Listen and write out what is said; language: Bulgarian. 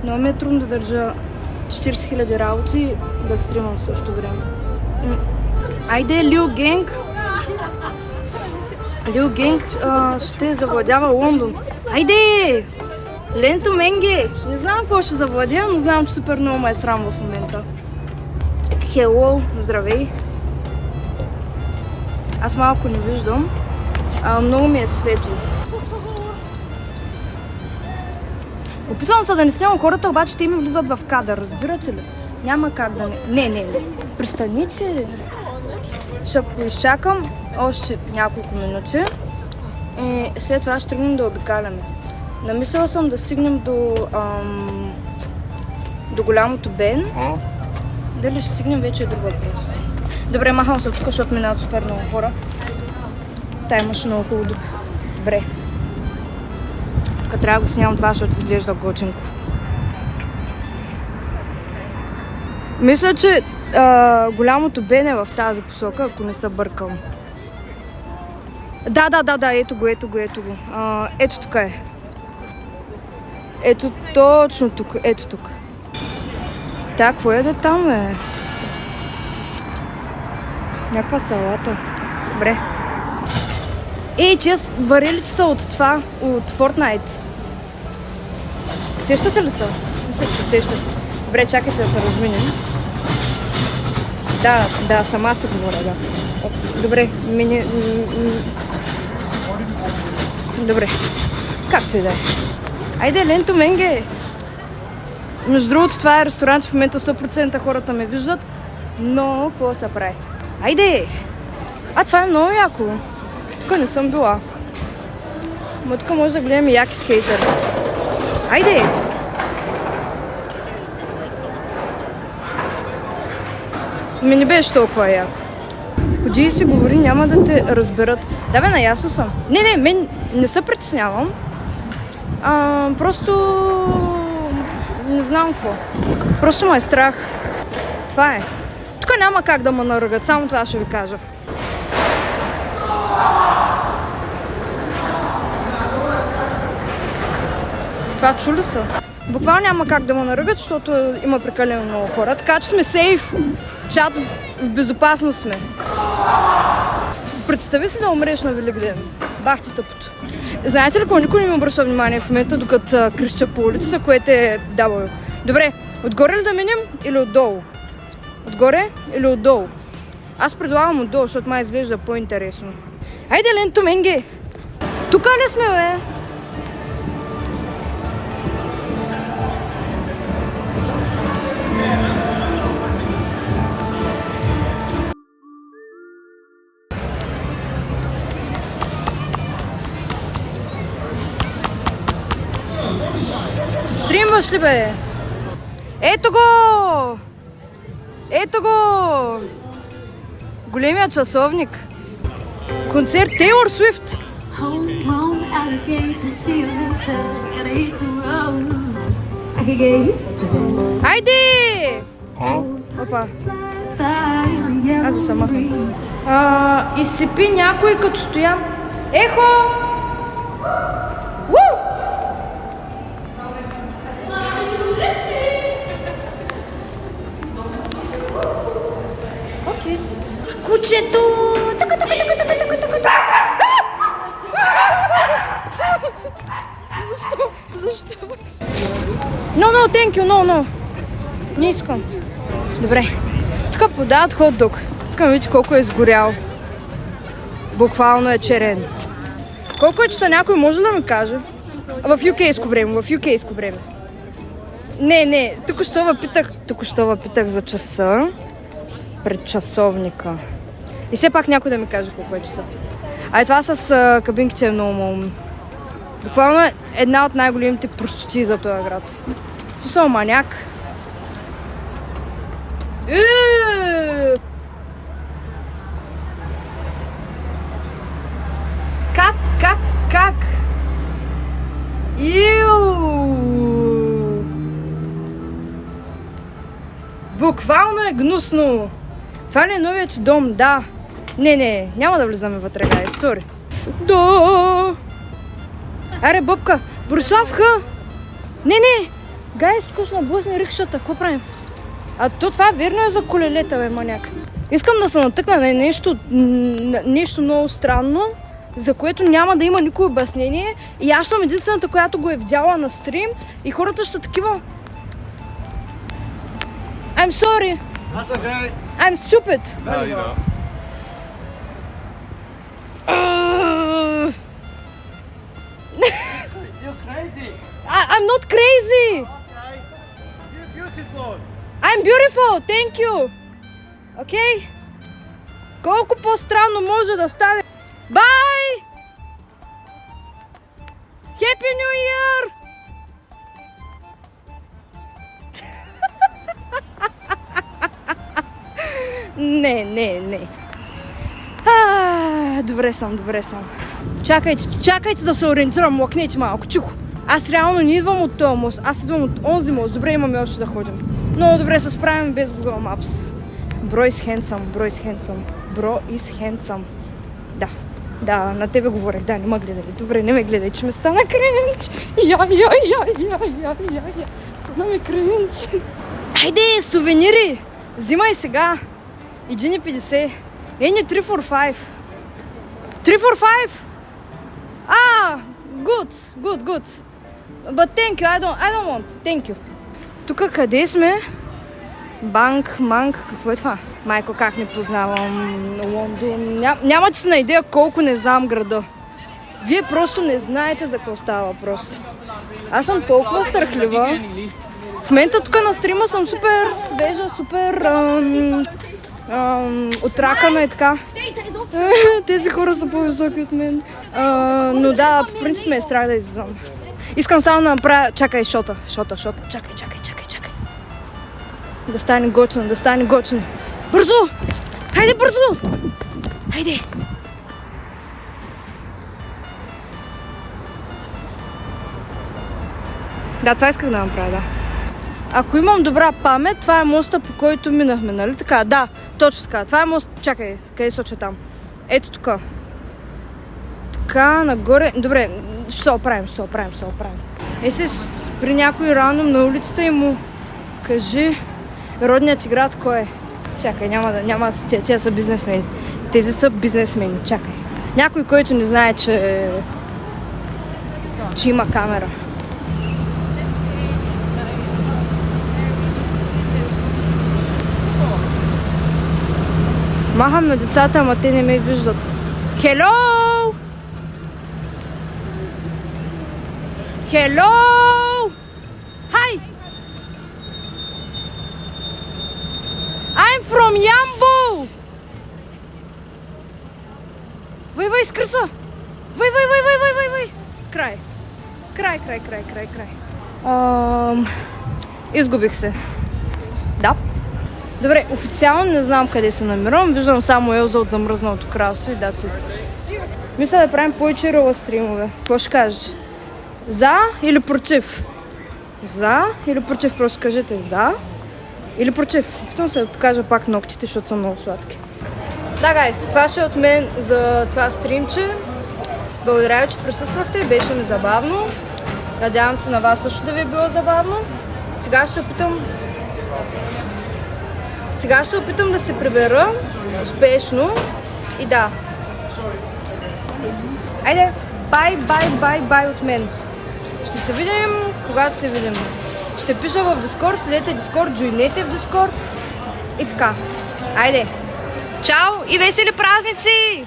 Но ми е трудно да държа 40 000 работи да стримам в същото време. Айде, Лил Генг! Лил Генг ще завладява Лондон. Айде! Ленто Менге! Не знам какво ще завладя, но знам, че супер много ме е срам в момента. Хело, здравей! Аз малко не виждам. Много ми е светло. Опитвам се да не снимам хората, обаче те ми влизат в кадър, разбирате ли? Няма как да не. Пристани, че ще поизчакам още няколко минути и след това ще тръгнем да обикаляме. Намисляла съм да стигнем до голямото Бен. Дали ще стигнем, вече е друг въпрос. Добре, махам се тук, защото минават супер много хора. Тая имаше много хубаво. Добре. Тук трябва да го снимам това, защото изглежда готинко. Мисля, че голямото Бен е в тази посока, ако не се бъркам. Да, ето го. Ето тук е. Ето точно тук, ето тук. Так, какво е да там е? Някаква салата. Добре. Че варили са от това, от Fortnite. Сещате ли са? Мисля, че сещате. Добре, чакайте да се разминем. Да, сама се говоря, да. Добре, Добре, както и да е. Айде, Ленто Менге! Между другото, това е ресторант, в момента 100% хората ме виждат, но какво се прави? Айде! Това е много яко. Тук не съм била. Но тук може да гледаме яки скейтери. Айде! Не беше толкова яко. Ходи и си говори, няма да те разберат. Да бе, наясно съм. Мен не се притеснявам. Просто не знам какво. Просто ме е страх. Това е. Тук няма как да ме наръгат, само това ще ви кажа. Това чули са? Буквално няма как да ме наръгат, защото има прекалено много хора. Така че сме сейф. Чат, в безопасност сме. Представи си да умреш на Великден. Бах ти тъпото. Знаете ли, никой не ми обръща внимание в момента, докато креща по улицата, което е W. Добре, отгоре ли да минем или отдолу? Отгоре или отдолу? Аз предлагам отдолу, защото май изглежда по-интересно. Айде, Ленто Менге! Тука ли сме, бе? Стримваш ли, бе? Ето го! Ето го! Големия часовник. Концерт Тейлор Суифт. Айде! Опа. Аз да съм махам. Изсипи някой като стоям. Ехо! Кучето! Тука! Защо? No, thank you, no. Не искам. Добре. Тук подават хот-дог. Искам да видите колко е изгорял. Буквално е черен. Колко е часа, някой може да ми каже? В UK-ско време. Не. Току-що въпитах за часа. Пред часовника. И все пак някой да ми каже колко е часа. Това с кабинките е много малумно. Буквално е една от най-големите простоти за този град. Сусал маняк. Как? Буквално е гнусно. Това ли е новият ти дом? Да. Не, няма да влизаме вътре, гай, сори. Да. Аре, Бобка, Борислав Х. Не. Гайс, тук ще наблъсне рикшата, какво правим? А то това верно е за колелета, бе, маняк. Искам да се натъкна на нещо много странно, за което няма да има никой обяснение. И аз съм единствената, която го е видяла на стрим. И хората ще са такива... I'm sorry. That's okay. I'm stupid. No, you're not. You're crazy. I'm not crazy. Okay. You're beautiful. I'm beautiful. Thank you. Okay? Колко по-странно може да стане. Bye! Happy New Year! Не. Добре съм. Чакайте да се ориентирам, лакнете малко, чихо. Аз реално не идвам от този мост, аз идвам от онзи мост. Добре, имаме още да ходим. Много добре се справим без Google Maps. Bro is handsome. Да, на тебе говорех, да, не ме гледай. Добре, не ме гледай, че ме стана кринч. Стана ми кринч. Хайде, сувенири! Взимай сега. 1,50. Any 3 for 5. 3 for 5? Good. But thank you, I don't want. Thank you. Тук къде сме? Манк, какво е това? Майко, как не познавам Лондон. Нямате си на идея колко не знам града. Вие просто не знаете за какво става въпрос. Аз съм толкова стърклива. В момента тук на стрима съм супер свежа, супер отракана и така. Тези хора са по-високи от мен. Но да, по принцип ме е страх да излизам. Искам само да направя... Чакай, шота. Чакай. Да стане гочен. Бързо! Хайде, бързо! Хайде! Да, това исках да направя, да. Ако имам добра памет, това е моста, по който минахме, нали така? Да, точно така. Това е мост... Чакай, къде соча там? Ето тук. Така, нагоре... Добре, ще се оправим. Се спри някой рандом на улицата и му кажи родният ти град кой е. Чакай, няма да се... Те са бизнесмени. Тези са бизнесмени, чакай. Някой, който не знае, че има камера. Махам на децата, ама те не ме виждат. Hello! Hi! I'm from Ямбол! Вай, скръса! Вай! Край. Изгубих се. Да. Добре, официално не знам къде се намирам. Виждам само Елза от Замръзналото кралство и даци. Мисля да правим повече ръла стримове. Какво ще кажеш? За или против? За или против? Просто кажете за или против. Питам се да покажа пак ногтите, защото са много сладки. Да, гайс, това ще е от мен за това стримче. Благодаря ви, че присъствахте. Беше ми забавно. Надявам се на вас също да ви е било забавно. Сега ще се опитам да се прибера успешно. И да. Айде, бай от мен. Ще се видим, когато се видим. Ще пиша в Discord, следете Discord, джойнете в Discord. И така. Айде. Чао и весели празници!